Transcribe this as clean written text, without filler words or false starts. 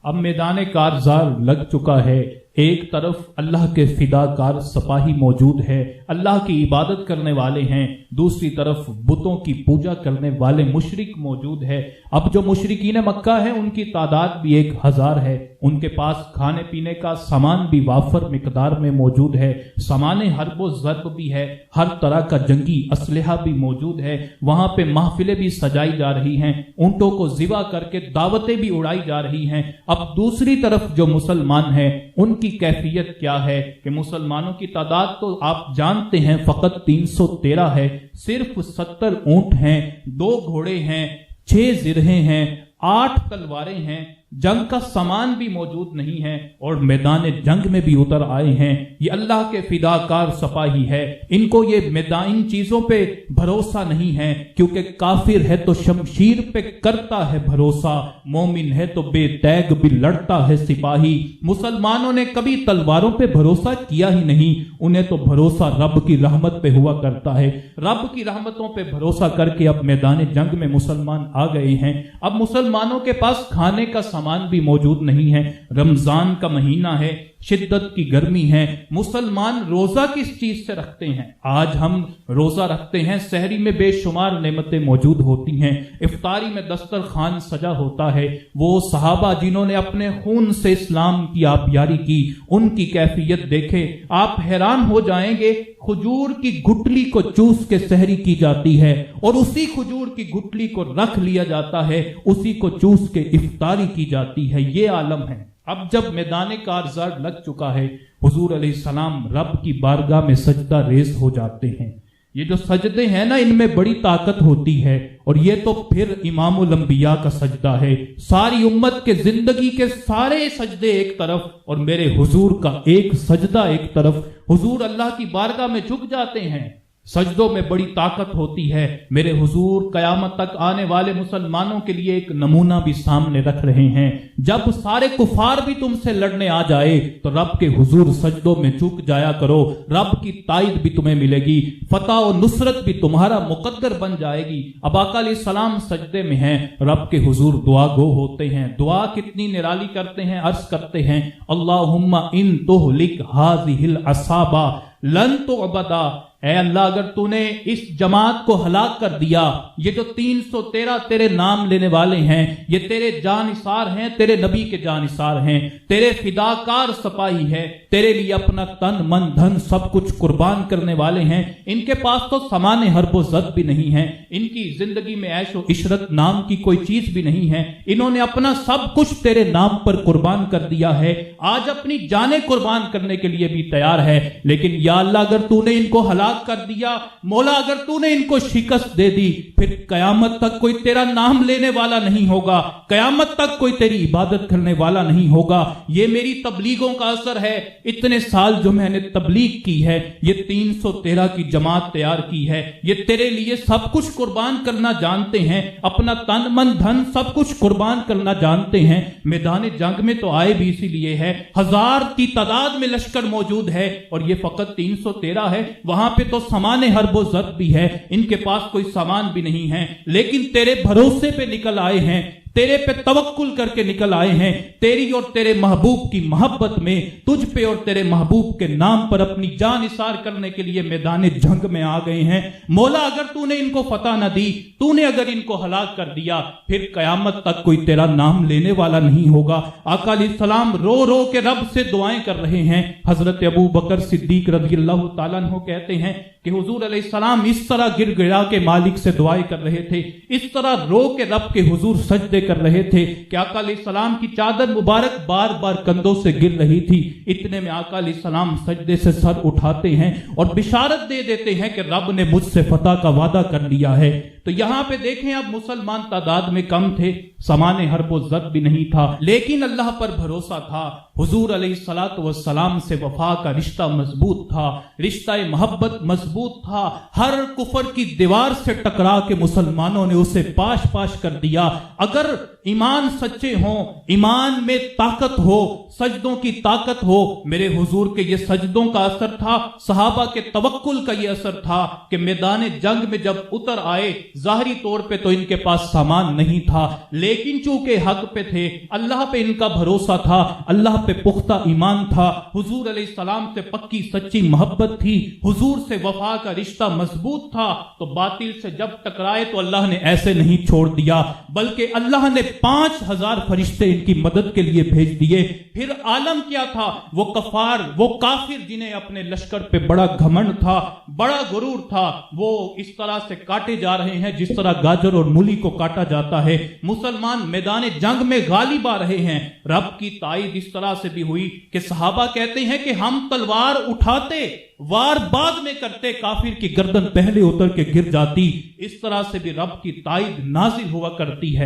اب میدان کارزار لگ چکا ہے، ایک طرف اللہ کے فداکار سپاہی موجود ہے، اللہ کی عبادت کرنے والے ہیں، دوسری طرف بتوں کی پوجا کرنے والے مشرک موجود ہے۔ اب جو مشرکین مکہ ہیں ان کی تعداد بھی 1000 ہے، ان کے پاس کھانے پینے کا سامان بھی وافر مقدار میں موجود ہے، سامان حرب و ضرب بھی ہے، ہر طرح کا جنگی اسلحہ بھی موجود ہے، وہاں پہ محفلیں بھی سجائی جا رہی ہیں، اونٹوں کو ذبح کر کے دعوتیں بھی اڑائی جا رہی ہیں۔ اب دوسری طرف جو مسلمان ہیں ان کی کیفیت کیا ہے کہ مسلمانوں کی تعداد تو آپ جانتے ہیں فقط 313 ہے، صرف 70 اونٹ ہیں، 2 گھوڑے ہیں، 6 زرہیں ہیں، 8 تلواریں ہیں، جنگ کا سامان بھی موجود نہیں ہے، اور میدان جنگ میں بھی اتر آئے ہیں۔ یہ اللہ کے فداکار سپاہی ہے، ان کو یہ میدان چیزوں پہ بھروسہ نہیں ہے، کیونکہ کافر ہے تو شمشیر پہ کرتا ہے بھروسہ، مومن ہے تو بے تیگ بھی لڑتا ہے سپاہی۔ مسلمانوں نے کبھی تلواروں پہ بھروسہ کیا ہی نہیں، انہیں تو بھروسہ رب کی رحمت پہ ہوا کرتا ہے۔ رب کی رحمتوں پہ بھروسہ کر کے اب میدان جنگ میں مسلمان آ گئے ہیں۔ اب مسلمانوں کے پاس کھانے کا سامان بھی موجود نہیں ہے، رمضان کا مہینہ ہے، شدت کی گرمی ہے، مسلمان روزہ کس چیز سے رکھتے ہیں؟ آج ہم روزہ رکھتے ہیں، سحری میں بے شمار نعمتیں موجود ہوتی ہیں، افطاری میں دسترخوان سجا ہوتا ہے۔ وہ صحابہ جنہوں نے اپنے خون سے اسلام کی آبیاری کی، ان کی کیفیت دیکھیں، آپ حیران ہو جائیں گے۔ کھجور کی گٹلی کو چوس کے سحری کی جاتی ہے، اور اسی کھجور کی گٹلی کو رکھ لیا جاتا ہے، اسی کو چوس کے افطاری کی جاتی ہے۔ یہ عالم ہے۔ اب جب میدان کارزار لگ چکا ہے، حضور علیہ السلام رب کی بارگاہ میں سجدہ ریز ہو جاتے ہیں۔ یہ جو سجدے ہیں نا، ان میں بڑی طاقت ہوتی ہے، اور یہ تو پھر امام الانبیاء کا سجدہ ہے۔ ساری امت کے زندگی کے سارے سجدے ایک طرف، اور میرے حضور کا ایک سجدہ ایک طرف۔ حضور اللہ کی بارگاہ میں جھک جاتے ہیں، سجدوں میں بڑی طاقت ہوتی ہے۔ میرے حضور قیامت تک آنے والے مسلمانوں کے لیے ایک نمونہ بھی سامنے رکھ رہے ہیں۔ جب سارے کفار بھی تم سے لڑنے آ جائے تو رب کے حضور سجدوں میں جھک جایا کرو، رب کی تائید بھی تمہیں ملے گی، فتح و نصرت بھی تمہارا مقدر بن جائے گی۔ اب آقا علیہ السلام سجدے میں ہیں، رب کے حضور دعا گو ہوتے ہیں۔ دعا کتنی نرالی کرتے ہیں، عرض کرتے ہیں اللہم ان تہلک ہذہ العصابہ لن تعبدا، اے اللہ اگر تو نے اس جماعت کو ہلاک کر دیا، یہ جو 313 تیرے نام لینے والے ہیں، یہ تیرے جانثار ہیں، تیرے نبی کے جانثار ہیں، تیرے فداکار سپاہی ہے، تیرے لیے اپنا تن من دھن سب کچھ قربان کرنے والے ہیں، ان کے پاس تو سامان حرب و زد بھی نہیں ہے، ان کی زندگی میں عیش و عشرت نام کی کوئی چیز بھی نہیں ہے، انہوں نے اپنا سب کچھ تیرے نام پر قربان کر دیا ہے، آج اپنی جانیں قربان کرنے کے لیے بھی تیار ہے، لیکن یا اللہ اگر تو نے ان کو ہلاک کر دیا، مولا اگر تو نے ان کو شکست دے دی، پھر قیامت تک کوئی تیرا نام لینے والا نہیں ہوگا، قیامت تک کوئی تیری عبادت کرنے والا نہیں ہوگا۔ یہ میری تبلیغوں کا اثر ہے، اتنے سال جو میں نے تبلیغ کی ہے، یہ 313 کی جماعت تیار کی ہے، یہ تیرے لیے سب کچھ قربان کرنا جانتے ہیں، اپنا تن من دھن سب کچھ قربان کرنا جانتے ہیں۔ میدان جنگ میں تو آئے بھی اسی لیے ہے، 1000 کی تعداد میں لشکر موجود ہے، اور یہ فقط 313 ہے، وہاں پہ تو سامان حرب و زد بھی ہے، ان کے پاس کوئی سامان بھی نہیں ہے، لیکن تیرے بھروسے پہ نکل آئے ہیں، تیرے پہ توکل کر کے نکل آئے ہیں، تیری اور تیرے محبوب کی محبت میں، تجھ پہ اور تیرے محبوب کے نام پر اپنی جان نثار کرنے کے لیے میدان جنگ میں آ گئے ہیں۔ مولا اگر تو نے ان کو فتح نہ دی، تو نے اگر ان کو ہلاک کر دیا، پھر قیامت تک کوئی تیرا نام لینے والا نہیں ہوگا۔ آقا علیہ السلام رو رو کے رب سے دعائیں کر رہے ہیں۔ حضرت ابو بکر صدیق رضی اللہ تعالیٰ عنہ کہتے ہیں کہ حضور علیہ السلام اس طرح گر گڑا کے مالک سے دعائیں کر رہے تھے، اس طرح رو کے رب کے حضور سجدے کر رہے تھے کہ آقا علیہ السلام کی چادر مبارک بار بار کندھوں سے گر رہی تھی۔ اتنے میں آقا علیہ السلام سجدے سے سر اٹھاتے ہیں اور بشارت دے دیتے ہیں کہ رب نے مجھ سے فتح کا وعدہ کر لیا ہے۔ تو یہاں پہ دیکھیں اب مسلمان تعداد میں کم تھے، سامان حرب و زد بھی نہیں تھا، لیکن اللہ پر بھروسہ تھا، حضور علیہ الصلوۃ والسلام سے وفا کا رشتہ مضبوط تھا، رشتہ محبت مضبوط تھا، ہر کفر کی دیوار سے ٹکرا کے مسلمانوں نے اسے پاش پاش کر دیا۔ اگر ایمان سچے ہوں، ایمان میں طاقت ہو، سجدوں کی طاقت ہو۔ میرے حضور کے یہ سجدوں کا اثر تھا، صحابہ کے توکل کا یہ اثر تھا کہ میدان جنگ میں جب اتر آئے، ظاہری طور پہ تو ان کے پاس سامان نہیں تھا، لیکن چونکہ حق پہ تھے، اللہ پہ ان کا بھروسہ تھا، اللہ پہ پختہ ایمان تھا، حضور علیہ السلام سے پکی سچی محبت تھی، حضور سے وفا کا رشتہ مضبوط تھا، تو باطل سے جب ٹکرائے تو اللہ نے ایسے نہیں چھوڑ دیا، بلکہ اللہ نے 5000 فرشتے ان کی مدد کے لیے بھیج دیے۔ پھر عالم کیا تھا؟ وہ کفار، وہ کافر جنہیں اپنے لشکر پہ بڑا گھمنڈ تھا، بڑا غرور تھا، وہ اس طرح سے کاٹے جا رہے ہیں جس طرح گاجر اور مولی کو کاٹا جاتا ہے۔ مسلمان میدان جنگ میں غالب آ رہے ہیں۔ رب کی تائید اس طرح سے بھی ہوئی کہ صحابہ کہتے ہیں کہ ہم تلوار اٹھاتے، وار بعد میں کرتے، کافر کی گردن پہلے اتر کے گر جاتی۔ اس طرح سے بھی رب کی تائید نازل ہوا کرتی ہے۔